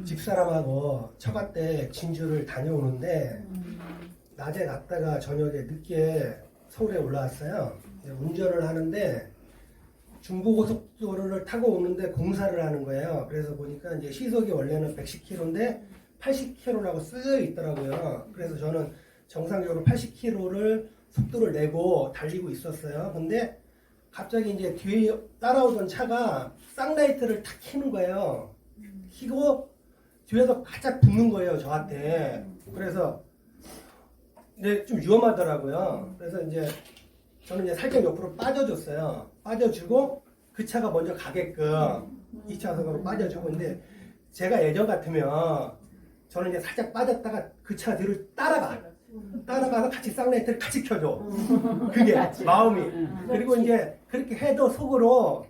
집사람하고 처가 때 진주를 다녀오는데 낮에 갔다가 저녁에 늦게 서울에 올라왔어요. 운전을 하는데 중부고속도로를 타고 오는데 공사를 하는 거예요. 그래서 보니까 이제 시속이 원래는 110km인데 80km라고 쓰여 있더라고요. 그래서 저는 정상적으로 80km를 속도를 내고 달리고 있었어요. 근데 갑자기 이제 뒤에 따라오던 차가 쌍라이트를 탁 켜는 거예요. 켜고 뒤에서 바짝 붙는 거예요, 저한테. 그래서 이제 좀 위험하더라고요. 그래서 이제 저는 이제 살짝 옆으로 빠져줬어요. 빠져주고 그 차가 먼저 가게끔 2차선으로 빠져주고. 근데 제가 예전 같으면 저는 이제 살짝 빠졌다가 그 차 뒤를 따라가서 같이 쌍라이트를 같이 켜줘. 그게 마음이. 그리고 이제 그렇게 해도 속으로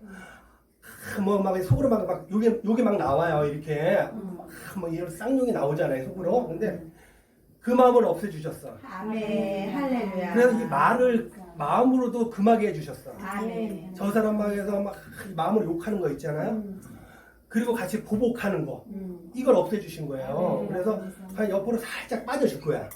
막 속으로 막 요게 막 나와요. 이렇게 뭐 이런 쌍욕이 나오잖아요, 속으로. 근데 그 마음을 없애주셨어. 아멘. 할렐루야. 그래서 이 말을 마음으로도 금하게 해주셨어. 아멘. 저 사람 막에서 막 마음으로 욕하는 거 있잖아요. 그리고 같이 보복하는 거. 이걸 없애주신 거예요. 그래서 그냥 옆으로 살짝 빠져줄 거야.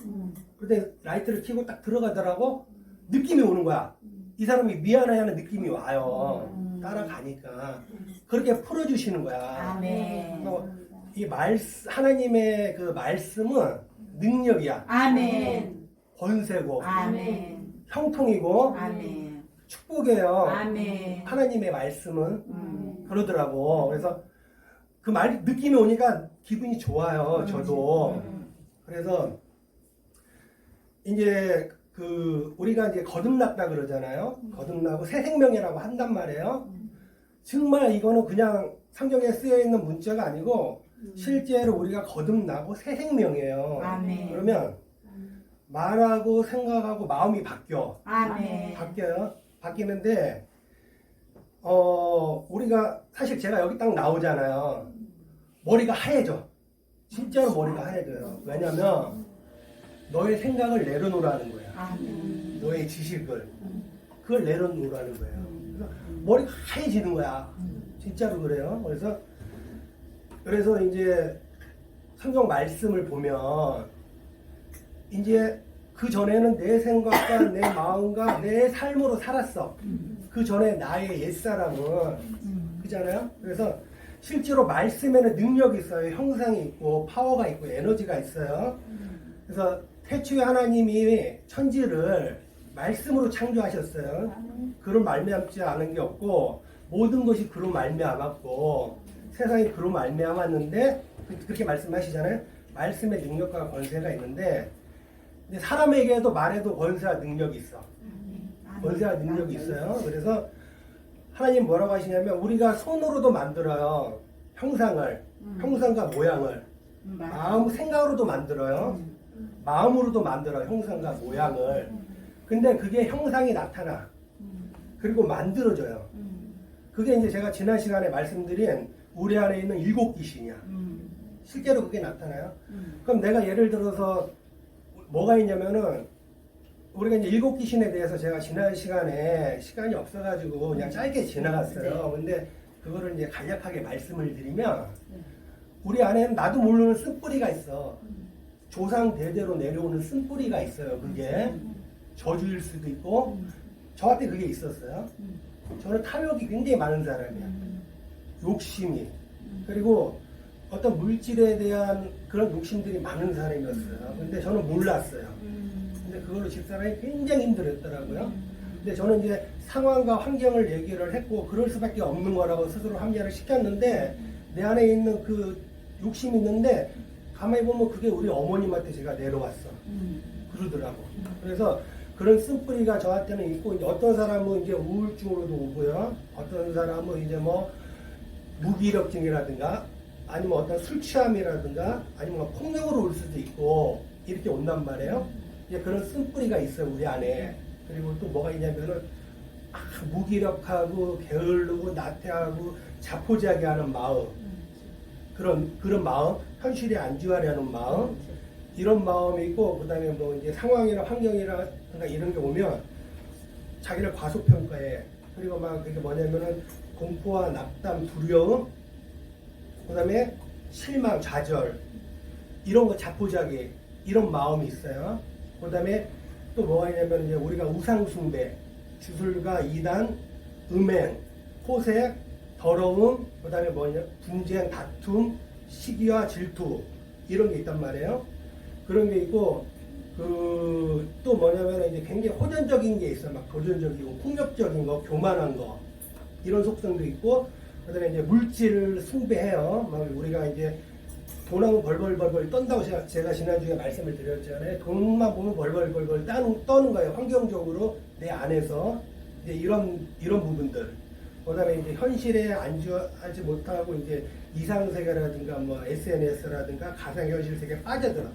근데 라이트를 켜고 딱 들어가더라고. 느낌이 오는 거야. 이 사람이 미안해하는 느낌이 와요. 따라가니까. 그렇게 풀어주시는 거야. 아멘. 이 하나님의 그 말씀은 능력이야. 아멘. 권세고. 아멘. 형통이고. 아멘. 축복이에요. 아멘. 하나님의 말씀은 그러더라고. 그래서 그 느낌이 오니까 기분이 좋아요. 저도. 그래서 이제 우리가 이제 거듭났다 그러잖아요. 거듭나고 새 생명이라고 한단 말이에요. 정말 이거는 그냥 성경에 쓰여 있는 문자가 아니고 실제로 우리가 거듭나고 새 생명이에요. 아멘. 그러면 말하고 생각하고 마음이 바뀌어. 아멘. 바뀌어요. 바뀌는데 우리가 사실 제가 여기 딱 나오잖아요. 머리가 하얘져. 진짜로 머리가 하얘져요. 왜냐면 너의 생각을 내려놓으라는 거야. 아멘. 너의 지식을. 그걸 내려놓으라는 거예요. 그래서 머리가 하얘지는 거야. 진짜로 그래요. 그래서 이제 성경 말씀을 보면 이제 그 전에는 내 생각과 내 마음과 내 삶으로 살았어. 그 전에 나의 옛사람은 그잖아요. 그래서 실제로 말씀에는 능력이 있어요. 형상이 있고 파워가 있고 에너지가 있어요. 그래서 태초에 하나님이 천지를 말씀으로 창조하셨어요. 그런 말미암지 않은 게 없고 모든 것이 그로 말미암았고 세상이 그로 말미암았는데 그렇게 말씀하시잖아요. 말씀의 능력과 권세가 있는데 근데 사람에게도 말해도 권세와 능력이 있어. 권세와 능력이 있어요. 그래서 하나님 뭐라고 하시냐면 우리가 손으로도 만들어요. 형상과 모양을. 마음 생각으로도 만들어요. 마음으로도 만들어요. 형상과 모양을. 근데 그게 형상이 나타나. 그리고 만들어져요. 그게 이제 제가 지난 시간에 말씀드린 우리 안에 있는 7귀신이야. 실제로 그게 나타나요. 그럼 내가 예를 들어서 뭐가 있냐면은 우리가 이제 7귀신에 대해서 제가 지난 시간에 시간이 없어가지고 그냥 짧게 지나갔어요. 근데 그거를 이제 간략하게 말씀을 드리면 우리 안에는 나도 모르는 쓴뿌리가 있어. 조상 대대로 내려오는 쓴뿌리가 있어요. 그게 저주일 수도 있고 저한테 그게 있었어요. 저는 탐욕이 굉장히 많은 사람이야. 욕심이. 그리고 어떤 물질에 대한 그런 욕심들이 많은 사람이었어요. 근데 저는 몰랐어요. 근데 그걸로 집사람이 굉장히 힘들었더라고요. 근데 저는 이제 상황과 환경을 얘기를 했고 그럴 수밖에 없는 거라고 스스로 합리화를 시켰는데 내 안에 있는 그 욕심이 있는데 가만히 보면 그게 우리 어머님한테 제가 내려왔어. 그러더라고. 그래서 그런 쓴뿌리가 저한테는 있고 이제 어떤 사람은 이제 우울증으로도 오고요. 어떤 사람은 이제 뭐 무기력증이라든가 아니면 어떤 술 취함이라든가 아니면 폭력으로 올 수도 있고 이렇게 온단 말이에요. 이제 그런 쓴뿌리가 있어요 우리 안에. 그리고 또 뭐가 있냐면은 무기력하고 게을르고 나태하고 자포자기 하는 마음. 그런 마음, 현실에 안주하려는 마음, 이런 마음이 있고, 그 다음에 뭐 이제 상황이나 환경이라든가 이런 게 오면 자기를 과소평가해. 그리고 막 그게 뭐냐면은 공포와 낙담, 두려움, 그 다음에 실망, 좌절, 이런 거 자포자기, 이런 마음이 있어요. 그 다음에 또 뭐가 있냐면 이제 우리가 우상숭배, 주술과 이단, 음행, 호색, 더러움, 그 다음에 뭐냐, 분쟁, 다툼, 시기와 질투, 이런 게 있단 말이에요. 그런 게 있고, 또 뭐냐면 이제 굉장히 호전적인 게 있어요. 막 도전적이고, 폭력적인 거, 교만한 거, 이런 속성도 있고, 그 다음에 이제 물질을 숭배해요. 막 우리가 이제 돈하고 벌벌벌벌 떤다고 제가 지난주에 말씀을 드렸잖아요. 돈만 보면 벌벌벌벌 떠는 거예요. 환경적으로 내 안에서. 이제 이런 부분들. 그 다음에 이제 현실에 안주하지 못하고 이제 이상세계라든가 뭐 SNS라든가 가상현실 세계에 빠져들어.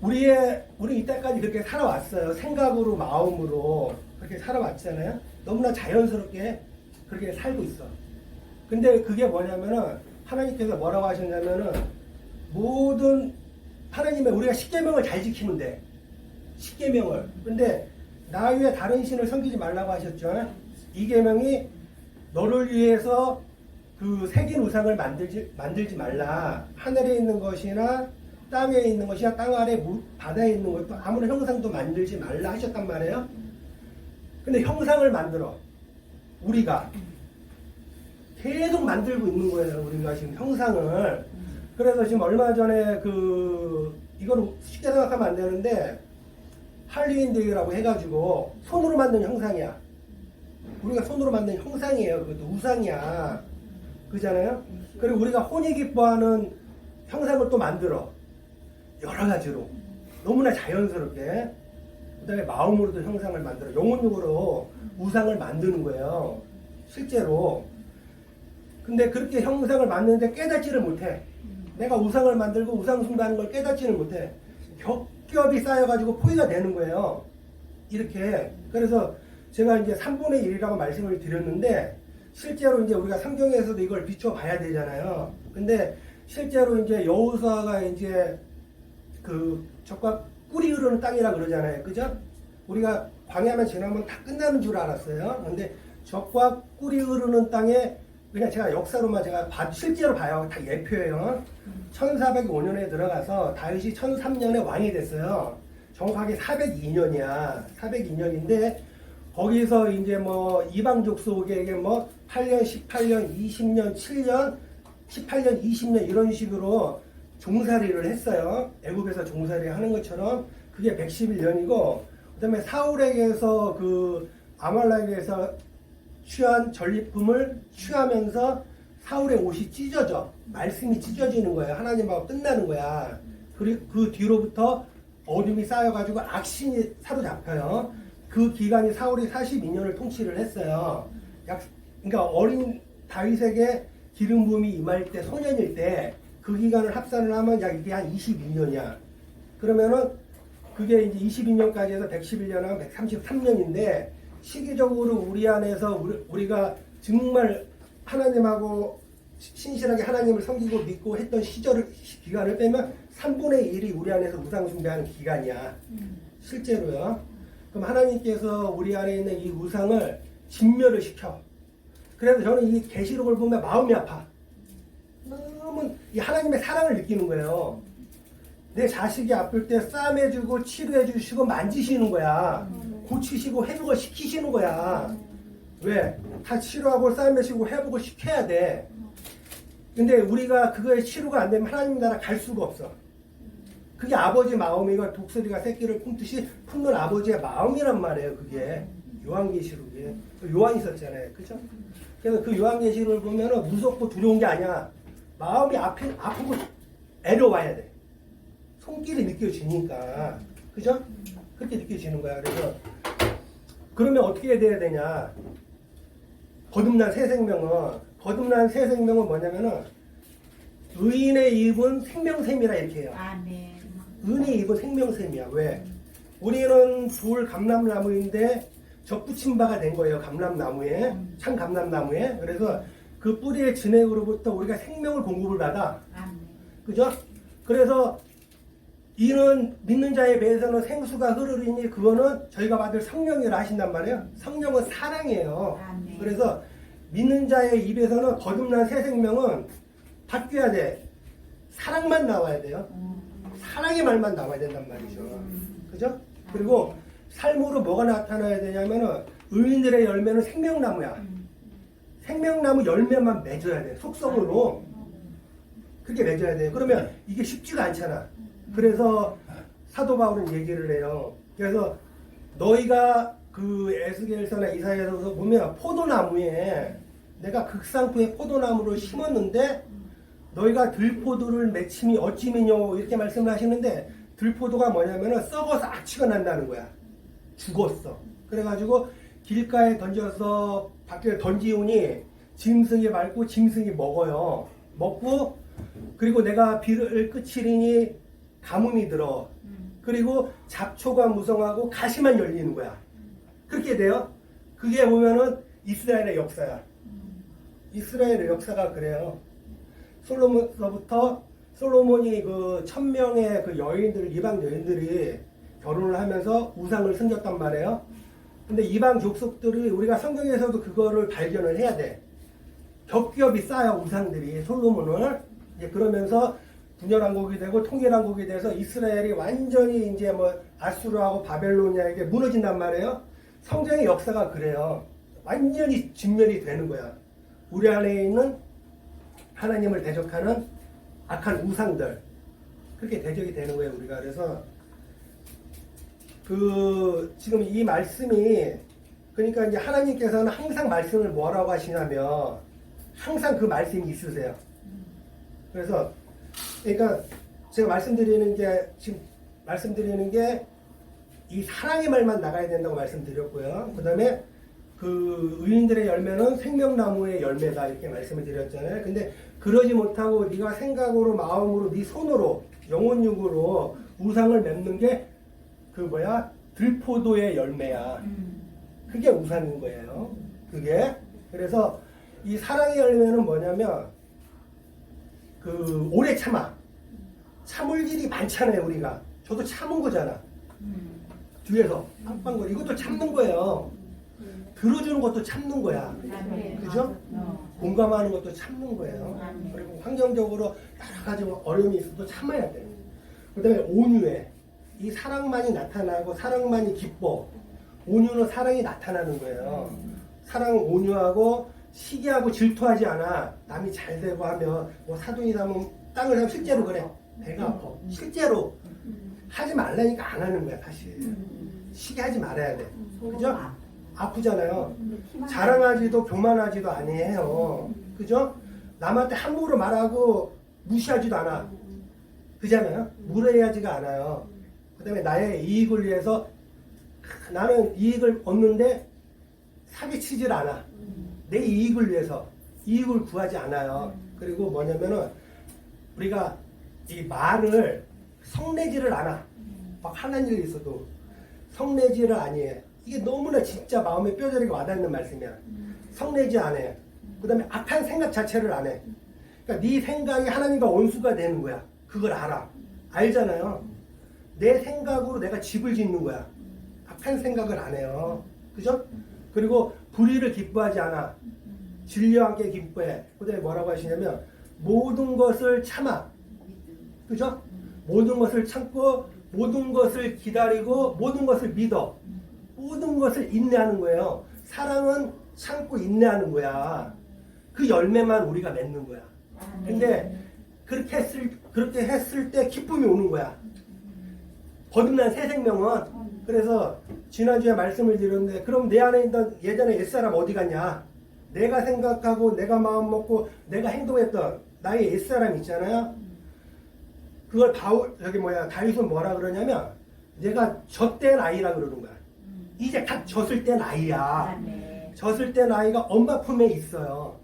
우리 이때까지 그렇게 살아왔어요. 생각으로, 마음으로 그렇게 살아왔잖아요. 너무나 자연스럽게 그렇게 살고 있어. 근데 그게 뭐냐면은 하나님께서 뭐라고 하셨냐면은 모든 하나님의 우리가 십계명을 잘 지키면 돼. 십계명을. 근데 나 위에 다른 신을 섬기지 말라고 하셨죠. 이 계명이 너를 위해서 그 새긴 우상을 만들지 말라. 하늘에 있는 것이나 땅에 있는 것이나 땅 아래 바다에 있는 것도 아무런 형상도 만들지 말라 하셨단 말이에요. 근데 형상을 만들어. 우리가 계속 만들고 있는 거예요. 우리가 지금 형상을. 그래서 지금 얼마 전에 이거를 쉽게 생각하면 안 되는데 할리윈데이라고 해가지고 손으로 만든 형상이야. 우리가 손으로 만든 형상이에요. 그것도 우상이야. 그잖아요. 그리고 우리가 혼이 기뻐하는 형상을 또 만들어. 여러 가지로. 너무나 자연스럽게. 그 다음에 마음으로도 형상을 만들어. 영혼적으로 우상을 만드는 거예요. 실제로. 근데 그렇게 형상을 만드는데 깨닫지를 못해. 내가 우상을 만들고 우상 숭배하는 걸 깨닫지를 못해. 겹겹이 쌓여가지고 포위가 되는 거예요. 이렇게. 그래서 제가 이제 3분의 1이라고 말씀을 드렸는데, 실제로 이제 우리가 성경에서도 이걸 비춰봐야 되잖아요. 근데 실제로 이제 여호수아가 이제 적과 꿀이 흐르는 땅이라 그러잖아요. 그죠? 우리가 광야만 지나면 다 끝나는 줄 알았어요. 근데 적과 꿀이 흐르는 땅에 그냥 제가 역사로만 실제로 봐요. 다 예표예요. 1405년에 들어가서 다윗이 1003년에 왕이 됐어요. 정확하게 402년이야. 402년인데 거기서 이제 뭐 이방족 속에게 뭐 8년, 18년, 20년, 7년, 18년, 20년 이런 식으로 종살이를 했어요. 애국에서 종살이 하는 것처럼 그게 111년이고 그다음에 사울에게서 아말렉에서 취한 전리품을 취하면서 사울의 옷이 찢어져. 말씀이 찢어지는 거예요. 하나님하고 끝나는 거야. 그리고 그 뒤로부터 어둠이 쌓여가지고 악신이 사로잡혀요. 그 기간이 사울이 42년을 통치를 했어요. 그러니까 어린 다윗에게 기름 부음이 임할 때 소년일 때 그 기간을 합산을 하면 약 이게 한 22년이야. 그러면은 그게 이제 22년까지 해서 111년 하면 133년인데 시기적으로 우리 안에서 우리가 정말 하나님하고 신실하게 하나님을 섬기고 믿고 했던 기간을 빼면 3분의 1이 우리 안에서 우상숭배하는 기간이야. 실제로요. 그럼 하나님께서 우리 안에 있는 이 우상을 진멸을 시켜. 그래서 저는 이 계시록을 보면 마음이 아파. 너무 이 하나님의 사랑을 느끼는 거예요. 내 자식이 아플 때 싸매주고 치료해주시고 만지시는 거야. 고치시고 회복을 시키시는 거야. 왜? 다 치료하고 싸매시고 회복을 시켜야 돼. 근데 우리가 그거에 치료가 안 되면 하나님 나라 갈 수가 없어. 그게 아버지 마음이고 독수리가 새끼를 품듯이 품는 아버지의 마음이란 말이에요. 그게 요한계시록에 요한이 있었잖아요. 그죠? 그래서 그 요한계시록을 보면은 무섭고 두려운 게 아니야. 마음이 아프고 애려와야 돼. 손길이 느껴지니까. 그죠? 그렇게 느껴지는 거야. 그래서 그러면 어떻게 돼야 되냐? 거듭난 새 생명은 뭐냐면은 의인의 입은 생명샘이라 이렇게 해요. 아멘. 은의 입은 생명샘이야. 왜? 우리는 돌 감람나무인데 접붙임 바가 된 거예요. 감람나무에. 참 감람나무에. 그래서 그 뿌리의 진액으로부터 우리가 생명을 공급을 받아. 아멘. 그죠? 그래서 이는 믿는 자의 배에서는 생수가 흐르리니 그거는 저희가 받을 성령이라 하신단 말이에요. 성령은 사랑이에요. 아멘. 그래서 믿는 자의 입에서는 거듭난 새 생명은 바뀌어야 돼. 사랑만 나와야 돼요. 사랑의 말만 나와야 된단 말이죠. 그죠? 그리고 삶으로 뭐가 나타나야 되냐면은 의인들의 열매는 생명나무야. 생명나무 열매만 맺어야 돼. 속성으로. 그렇게 맺어야 돼요. 그러면 이게 쉽지가 않잖아. 그래서 사도 바울은 얘기를 해요. 그래서 너희가 그 에스겔서나 이사야서에서 보면 포도나무에 내가 극상품의 포도나무를 심었는데 너희가 들포도를 맺힘이 어찌미뇨 이렇게 말씀을 하시는데 들포도가 뭐냐면은 썩어서 악취가 난다는 거야. 죽었어. 그래가지고 길가에 던져서 밖에 던지우니 짐승이 밟고 짐승이 먹어요. 먹고 그리고 내가 비를 끝이리니 가뭄이 들어. 그리고 잡초가 무성하고 가시만 열리는 거야. 그렇게 돼요. 그게 보면은 이스라엘의 역사야. 이스라엘의 역사가 그래요. 솔로몬서부터 솔로몬이 그 1000명의 그 여인들, 이방 여인들이 결혼을 하면서 우상을 섬겼단 말이에요. 근데 이방 족속들이 우리가 성경에서도 그거를 발견을 해야 돼. 겹겹이 쌓여 우상들이 솔로몬을 이제 그러면서 분열왕국이 되고 통일왕국이 돼서 이스라엘이 완전히 이제 뭐 아수르하고 바벨로니아에게 무너진단 말이에요. 성경의 역사가 그래요. 완전히 진멸이 되는 거야. 우리 안에 있는 하나님을 대적하는 악한 우상들 그렇게 대적이 되는 거예요. 우리가 그래서 그 지금 이 말씀이 그러니까 이제 하나님께서는 항상 말씀을 뭐라고 하시냐면 항상 그 말씀이 있으세요. 그래서 그러니까 제가 말씀드리는 게 지금 말씀드리는 게 이 사랑의 말만 나가야 된다고 말씀드렸고요. 그 다음에 그 의인들의 열매는 생명나무의 열매다 이렇게 말씀을 드렸잖아요. 근데 그러지 못하고 네가 생각으로 마음으로 네 손으로 영혼육으로 우상을 맺는 게 그 뭐야 들포도의 열매야. 그게 우상인 거예요. 그게 그래서 이 사랑의 열매는 뭐냐면 그 오래 참을 일이 많잖아요. 우리가 저도 참은 거잖아. 뒤에서 빵빵거리 이것도 참는 거예요. 들어주는 것도 참는 거야. 그죠? 공감하는 것도 참는 거예요. 그리고 환경적으로 여러 가지 어려움이 있어도 참아야 돼. 그 다음에 온유해. 이 사랑만이 나타나고 사랑만이 기뻐. 온유는 사랑이 나타나는 거예요. 사랑은 온유하고 시기하고 질투하지 않아. 남이 잘 되고 하면 뭐 사돈이 남은 땅을 하면 실제로 그래. 배가 아파. 실제로 하지 말라니까 안 하는 거야 사실. 시기하지 말아야 돼. 그죠? 아프잖아요. 자랑하지도 교만하지도 아니에요. 그죠? 남한테 함부로 말하고 무시하지도 않아. 그잖아요. 무례하지가 않아요. 그 다음에 나의 이익을 위해서 나는 이익을 얻는데 사기치질 않아. 내 이익을 위해서 이익을 구하지 않아요. 그리고 뭐냐면은 우리가 이 말을 성내지를 않아. 막 하는 일이 있어도 성내지를 아니해. 이게 너무나 진짜 마음에 뼈저리게 와닿는 말씀이야. 성내지 안 해. 그 다음에 악한 생각 자체를 안 해. 그러니까 네 생각이 하나님과 원수가 되는 거야. 그걸 알아. 알잖아요. 내 생각으로 내가 집을 짓는 거야. 악한 생각을 안 해요. 그죠? 그리고 불의를 기뻐하지 않아. 진리와 함께 기뻐해. 그 다음에 뭐라고 하시냐면 모든 것을 참아. 그죠? 모든 것을 참고 모든 것을 기다리고 모든 것을 믿어. 모든 것을 인내하는 거예요. 사랑은 참고 인내하는 거야. 그 열매만 우리가 맺는 거야. 근데 그렇게 했을 때 기쁨이 오는 거야. 거듭난 새 생명은. 그래서 지난주에 말씀을 드렸는데 그럼 내 안에 있던 예전에 옛사람 어디 갔냐? 내가 생각하고 내가 마음 먹고 내가 행동했던 나의 옛사람 있잖아요. 그걸 다윗은 뭐라 그러냐면 내가 젖된 아이라 그러는 거야. 이제 다 젖을 땐 아이야. 젖을 땐 아이가 엄마 품에 있어요.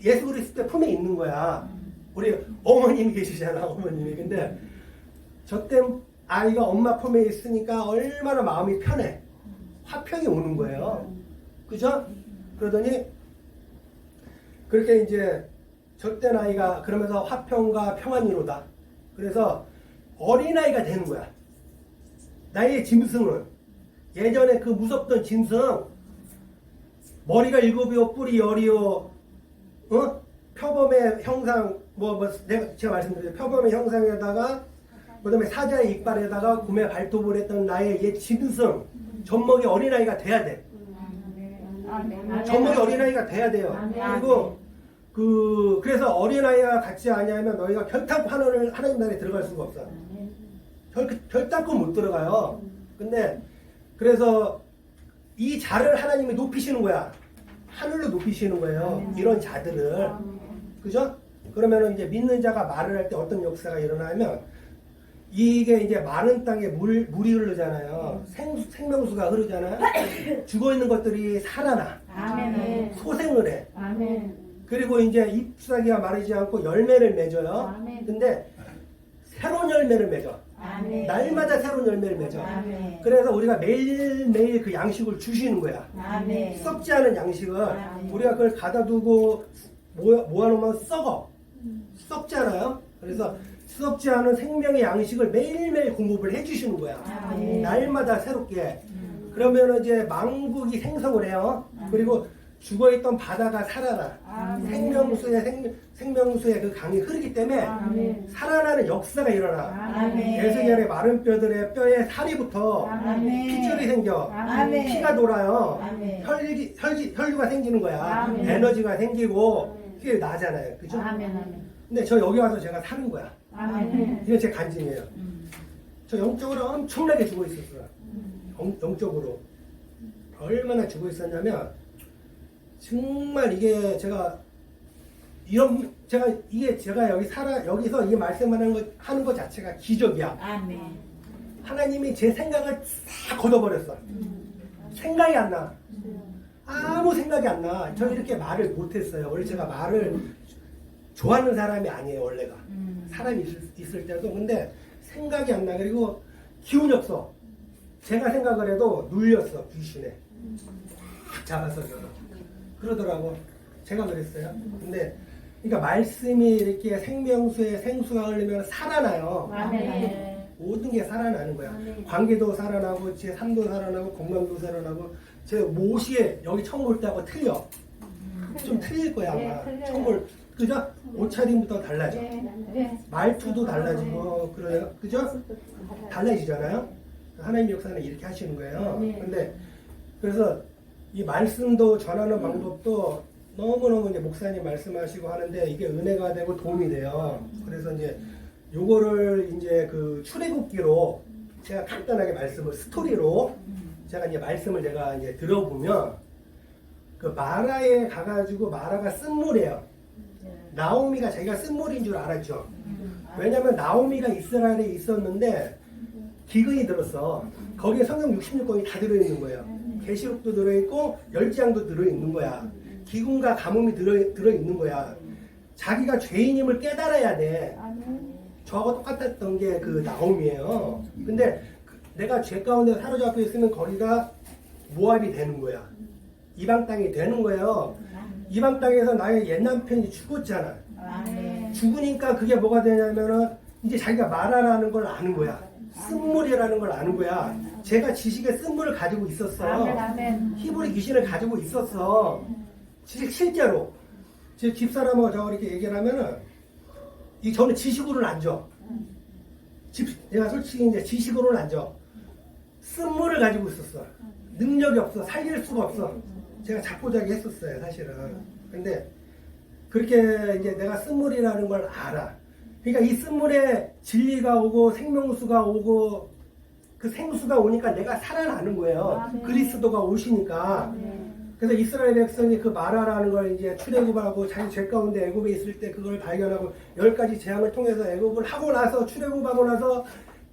예수 그리스도 품에 있는 거야. 우리 어머님이 계시잖아, 어머님이. 근데 젖된 아이가 엄마 품에 있으니까 얼마나 마음이 편해. 화평이 오는 거예요. 그죠? 그러더니 그렇게 이제 젖된 아이가 그러면서 화평과 평안이로다. 그래서 어린아이가 되는 거야. 나의 짐승은 예전에 그 무섭던 짐승 머리가 7이요 뿔이 10이요 표범의 형상 내가 제가 말씀드린 표범의 형상에다가 그다음에 사자의 이빨에다가 곰의 발톱을 했던 나의 옛 짐승 젖먹이 어린아이가 돼야 돼. 젖먹이 어린아이가 돼야 돼요. 그리고 그래서 어린아이와 같이 아니하면 너희가 결탄코 하나님 나라에 들어갈 수가 없어. 결단코 못 들어가요. 근데 그래서 이 자를 하나님이 높이시는 거야. 하늘로 높이시는 거예요. 이런 자들을. 그죠? 그러면은 이제 믿는 자가 말을 할 때 어떤 역사가 일어나면 이게 이제 많은 땅에 물이 흐르잖아요. 생명수가 흐르잖아요. 죽어 있는 것들이 살아나. 아멘. 소생을 해. 아멘. 그리고 이제 잎사귀가 마르지 않고 열매를 맺어요. 아멘. 근데 새로운 열매를 맺어. 아멘. 날마다 새로운 열매를 맺어. 아멘. 그래서 우리가 매일매일 그 양식을 주시는 거야. 아멘. 썩지 않은 양식을 아멘. 우리가 그걸 가다 두고 모아놓으면 썩어. 썩잖아요. 그래서 썩지 않은 생명의 양식을 매일매일 공급을 해주시는 거야. 아멘. 날마다 새롭게. 그러면 이제 망국이 생성을 해요. 그리고 죽어있던 바다가 살아나. 아멘. 생명수의 그 강이 흐르기 때문에 아멘. 살아나는 역사가 일어나. 아멘. 예수님의 마른 뼈들의 뼈에 살이 붙어. 아멘. 핏줄이 생겨. 아멘. 피가 돌아요. 아멘. 혈류가 생기는 거야. 아멘. 에너지가 생기고 그게 나잖아요. 그죠? 아멘. 근데 저 여기 와서 제가 사는 거야. 아멘. 이게 제 간증이에요. 저 영적으로 엄청나게 죽어 있었어요. 영적으로. 얼마나 죽어 있었냐면 정말 이게 제가 여기서 이 하는 것 자체가 기적이야. 아멘. 하나님이 제 생각을 싹 걷어버렸어. 생각이 안 나. 아무 생각이 안 나. 저 이렇게 말을 못했어요. 원래 제가 말을 좋아하는 사람이 아니에요, 원래가. 사람이 있을 때도. 근데 생각이 안 나. 그리고 기운이 없어. 제가 생각을 해도 눌렸어, 귀신에. 딱 잡아서 저를. 그러더라고. 제가 그랬어요. 근데, 그러니까 말씀이 이렇게 생명수에 생수가 흐르면 살아나요. 아멘. 모든 게 살아나는 거야. 관계도 살아나고, 제 삶도 살아나고, 건강도 살아나고, 제 못이 여기 처음 올 때하고 틀려. 좀 틀릴 거야, 아마. 처음 올, 그죠? 옷차림부터 달라져. 말투도 달라지고, 그래요. 그죠? 달라지잖아요? 하나님 역사는 이렇게 하시는 거예요. 근데, 그래서 이 말씀도 전하는 방법도 너무너무 이제 목사님 말씀하시고 하는데 이게 은혜가 되고 도움이 돼요. 그래서 이제 요거를 이제 그 출애굽기로 제가 간단하게 스토리로 제가 이제 말씀을 제가 이제 들어보면 그 마라에 가가지고 마라가 쓴물이에요. 나오미가 자기가 쓴물인 줄 알았죠. 왜냐면 나오미가 이스라엘에 있었는데 기근이 들었어. 거기에 성경 66권이 다 들어있는 거예요. 계시록도 들어있고 열지장도 들어있는 거야. 기근과 가뭄이 들어있는 거야. 자기가 죄인임을 깨달아야 돼. 저하고 똑같았던 게 그 나옴이에요. 근데 내가 죄 가운데 사로잡혀 있으면 거기가 모압이 되는 거야. 이방 땅이 되는 거예요. 이방 땅에서 나의 옛 남편이 죽었잖아. 죽으니까 그게 뭐가 되냐면은 이제 자기가 말하라는 걸 아는 거야. 쓴물이라는 걸 아는 거야. 제가 지식의 쓴물을 가지고 있었어. 히브리 귀신을 가지고 있었어. 실제로. 제 집사람하고 저 이렇게 얘기를 하면은, 저는 지식으로는 안 줘. 내가 솔직히 이제 지식으로는 안 줘. 쓴물을 가지고 있었어. 능력이 없어. 살릴 수가 없어. 제가 자포자기 했었어요, 사실은. 근데, 그렇게 이제 내가 쓴물이라는 걸 알아. 그러니까 이 쓴물에 진리가 오고 생명수가 오고 그 생수가 오니까 내가 살아나는 거예요. 그리스도가 오시니까. 그래서 이스라엘 백성이 그 마라라는 걸 이제 출애굽하고 자기 죄 가운데 애굽에 있을 때 그걸 발견하고 10가지 재앙을 통해서 애굽을 하고 나서 출애굽하고 나서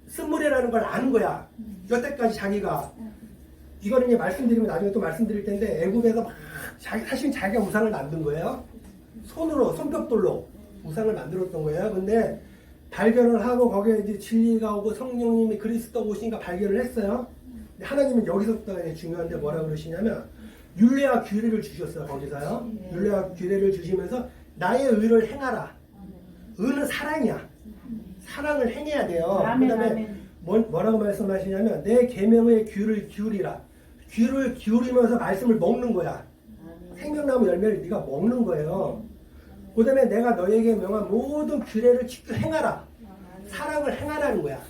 쓴물이라는 걸 아는 거야. 여태까지 자기가. 이거는 이제 말씀드리면 나중에 또 말씀드릴 텐데 애굽에서 막 사실 자기가 우상을 만든 거예요. 손뼉돌로 우상을 만들었던 거예요. 근데 발견을 하고 거기에 이제 진리가 오고 성령님이 그리스도 오시니까 발견을 했어요. 근데 하나님은 여기서부터 이제 중요한데 뭐라 그러시냐면 율례와 규례를 주셨어요. 거기서요. 율례와 규례를 주시면서 나의 의를 행하라. 의는 사랑이야. 사랑을 행해야 돼요. 그 다음에 뭐라고 말씀하시냐면 내 계명의 귀를 기울이라. 귀를 기울이면서 말씀을 먹는 거야. 생명나무 열매를 네가 먹는 거예요. 그 다음에 내가 너에게 명한 모든 규례를 지켜 행하라. 사랑을 행하라는 거야.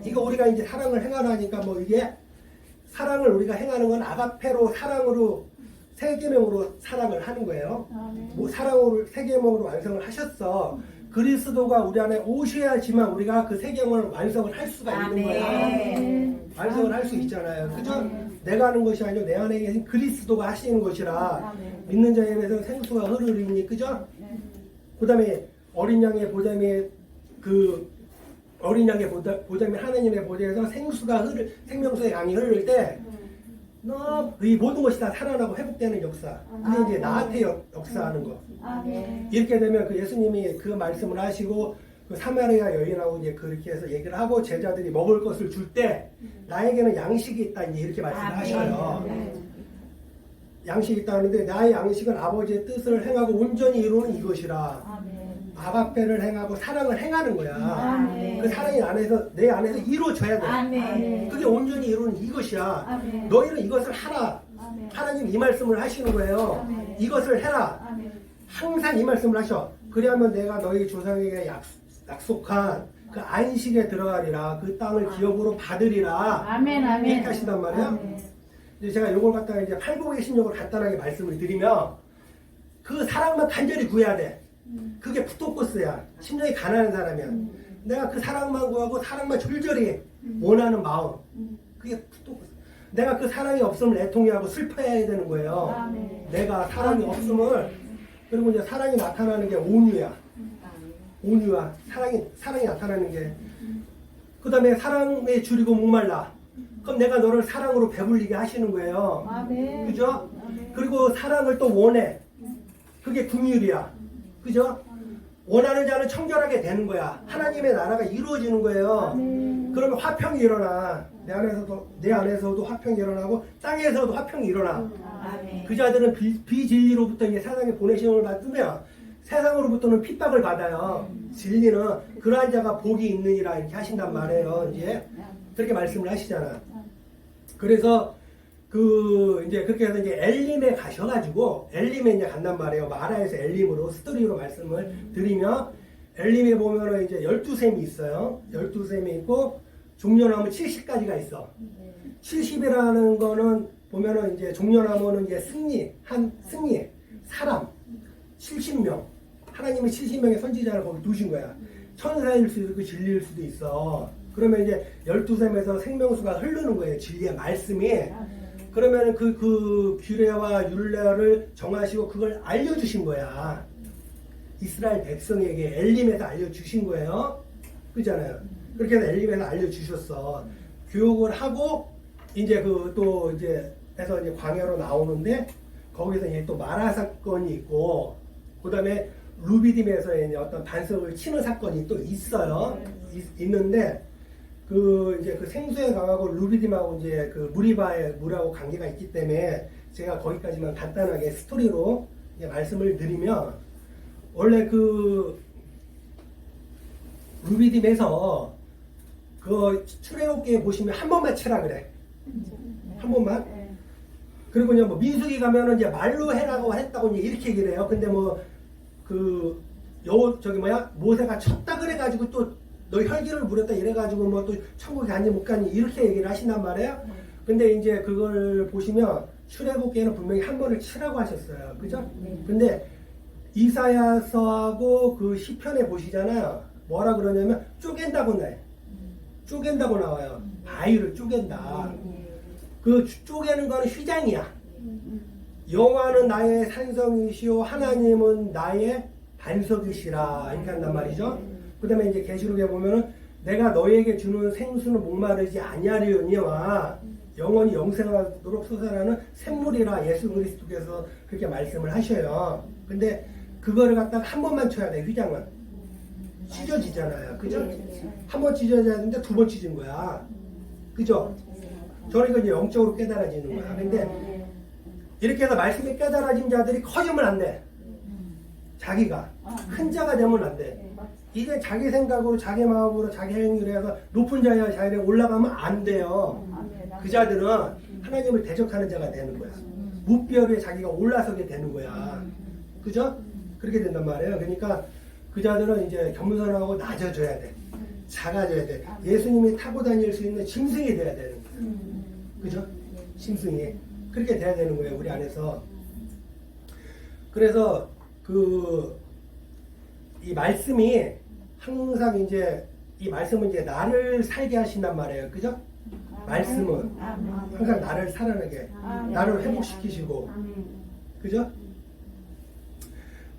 이거 우리가 이제 사랑을 행하라니까 뭐 이게 사랑을 우리가 행하는 건 아가페로 사랑으로 세계명으로 사랑을 하는 거예요. 뭐 사랑으로 세계명으로 완성을 하셨어. 그리스도가 우리 안에 오셔야지만 우리가 그 세계명을 완성을 할 수가 있는 거야. 완성을 할 수 있잖아요. 그죠? 내가 하는 것이 아니고 내 안에 계신 그리스도가 하시는 것이라 믿는 자에 대해서 생수가 흐르리니 그죠? 그 다음에 어린 양의 보좌에 어린 양의 보좌에 하나님의 보좌에서 생명수의 양이 흐를 때 이 모든 것이 다 살아나고 회복되는 역사. 그게 이제 나한테 역사하는 거. 이렇게 되면 그 예수님이 그 말씀을 하시고 그 사마리아 여인하고 이제 그렇게 해서 얘기를 하고 제자들이 먹을 것을 줄 때 나에게는 양식이 있다 이제 이렇게 말씀을 하셔요. 양식이 있다 하는데 나의 양식은 아버지의 뜻을 행하고 온전히 이루는 이것이라. 아가페를 행하고 사랑을 행하는 거야. 그 사랑이 내 안에서 이루어져야 돼. 그게 온전히 이루는 이것이야. 너희는 이것을 하라. 하나님 이 말씀을 하시는 거예요. 이것을 해라. 항상 이 말씀을 하셔. 그리하면 내가 너희 조상에게 약속한 그 안식에 들어가리라. 그 땅을 기업으로 받으리라. 이렇게 하신단 말이야. 이제 제가 이걸 갖다가 이제 팔복의 신욕을 간단하게 말씀을 드리면 그 사랑만 간절히 구해야 돼. 그게 푸토코스야. 심령이 가난한 사람이야. 내가 그 사랑만 구하고 사랑만 줄줄이 원하는 마음. 그게 푸토코스. 내가 그 사랑이 없으면 애통해하고 슬퍼해야 되는 거예요. 내가 사랑이 없으면 그리고 이제 사랑이 나타나는 게 온유야. 온유야. 사랑이 나타나는 게. 그 다음에 사랑에 줄이고 목말라. 그럼 내가 너를 사랑으로 배불리게 하시는 거예요. 그죠? 그리고 사랑을 또 원해. 그게 긍휼이야. 그죠? 원하는 자는 청결하게 되는 거야. 하나님의 나라가 이루어지는 거예요. 그러면 화평이 일어나. 내 안에서도 화평이 일어나고 땅에서도 화평이 일어나. 그 자들은 비진리로부터 이제 세상에 보내심을 받으면 세상으로부터는 핍박을 받아요. 진리는 그러한 자가 복이 있느니라 이렇게 하신단 말이에요. 이제 그렇게 말씀을 하시잖아. 그래서 이제 그렇게 해서 이제 엘림에 가셔가지고 엘림에 이제 간단 말이에요. 마라에서 엘림으로 스토리로 말씀을 드리면 엘림에 보면은 이제 12셈이 있어요. 12셈이 있고 종려나무 70가지가 있어. 70이라는 거는 보면은 이제 종려나무는 이제 승리, 사람 70명. 하나님이 70명의 선지자를 거기 두신 거야. 천사일 수도 있고 진리일 수도 있어. 그러면 이제 12셈에서 생명수가 흐르는 거예요. 진리의 말씀이. 그러면 그 규례와 율례를 정하시고 그걸 알려주신 거야. 이스라엘 백성에게 엘림에서 알려주신 거예요. 그잖아요. 그렇게 해서 엘림에서 알려주셨어. 교육을 하고 이제 또 이제 해서 이제 광야로 나오는데 거기서 이제 또 마라 사건이 있고 그 다음에 루비딤에서의 이제 어떤 반석을 치는 사건이 또 있어요. 있는데 이제 그 생수에 강하고 루비딤하고 이제 그 무리바의 물하고 관계가 있기 때문에 제가 거기까지만 간단하게 스토리로 이제 말씀을 드리면 원래 루비딤에서 출애굽기에 보시면 한 번만 치라 그래. 한 번만. 그리고 이제 뭐 민수기 가면은 이제 말로 해라고 했다고 이제 이렇게 얘기를 해요. 근데 모세가 쳤다 그래가지고 또 너 혈기를 부렸다 이래가지고 뭐 또 천국에 가니 못 가니 이렇게 얘기를 하신단 말이에요. 근데 이제 그걸 보시면 출애굽기에는 분명히 한 번을 치라고 하셨어요. 그죠? 근데 이사야서하고 그 시편에 보시잖아요. 뭐라 그러냐면 쪼갠다고 나와요. 바위를 쪼갠다. 그 쪼개는 거는 휘장이야. 여호와는 나의 산성이시오 하나님은 나의 반석이시라 이렇게 한단 말이죠. 그 다음에 이제 계시록에 보면은 내가 너에게 주는 생수는 목마르지 아니하리오니와 영원히 영생하도록 솟아나는 샘물이라 예수 그리스도께서 그렇게 말씀을 하셔요. 근데 그거를 갖다가 한 번만 쳐야 돼. 휘장은 찢어지잖아요. 그죠? 한 번 찢어져야 되는데 두 번 찢은 거야. 그죠? 저는 이제 영적으로 깨달아지는 거야. 근데 이렇게 해서 말씀이 깨달아진 자들이 커지면 안 돼. 자기가 큰 자가 되면 안 돼. 이게 자기 생각으로 자기 마음으로 자기 행위를 해서 높은 자야 자리에 올라가면 안 돼요. 그 자들은 하나님을 대적하는 자가 되는 거야. 무뼈 위에 자기가 올라서게 되는 거야. 그죠? 그렇게 된단 말이에요. 그러니까 그 자들은 이제 겸손하고 낮아져야 돼. 작아져야 돼. 예수님이 타고 다닐 수 있는 짐승이 돼야 되는 거예요. 그죠? 짐승이. 그렇게 돼야 되는 거예요. 우리 안에서. 그래서 이 말씀이 항상 이제 이 말씀은 이제 나를 살게 하신단 말이에요. 그죠? 말씀은 항상 나를 살아나게, 나를 회복시키시고, 그죠?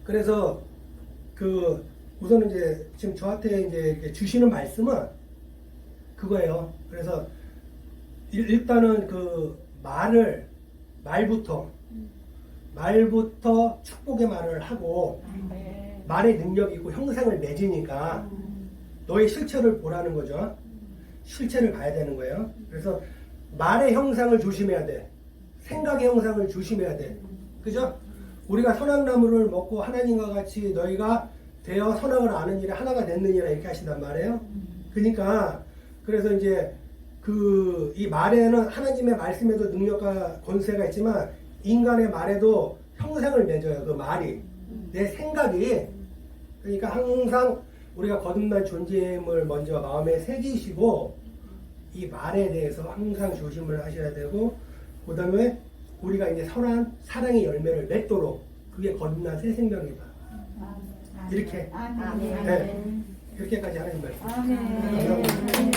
그래서 우선은 이제 지금 저한테 이제 이렇게 주시는 말씀은 그거예요. 그래서 일단은 말부터 축복의 말을 하고 말의 능력이 있고 형상을 맺으니까 너의 실체를 보라는 거죠. 실체를 봐야 되는 거예요. 그래서 말의 형상을 조심해야 돼. 생각의 형상을 조심해야 돼. 그죠? 우리가 선악나무를 먹고 하나님과 같이 너희가 되어 선악을 아는 일에 하나가 됐느니라 이렇게 하신단 말이에요. 그러니까 그래서 이제 이 말에는 하나님의 말씀에도 능력과 권세가 있지만 인간의 말에도 형상을 맺어요. 그 말이 내 생각이. 그러니까 항상 우리가 거듭난 존재임을 먼저 마음에 새기시고 이 말에 대해서 항상 조심을 하셔야 되고, 그 다음에 우리가 이제 선한 사랑의 열매를 맺도록 그게 거듭난 새 생명이다. 이렇게. 네. 그렇게까지 하나님 말씀. 아멘.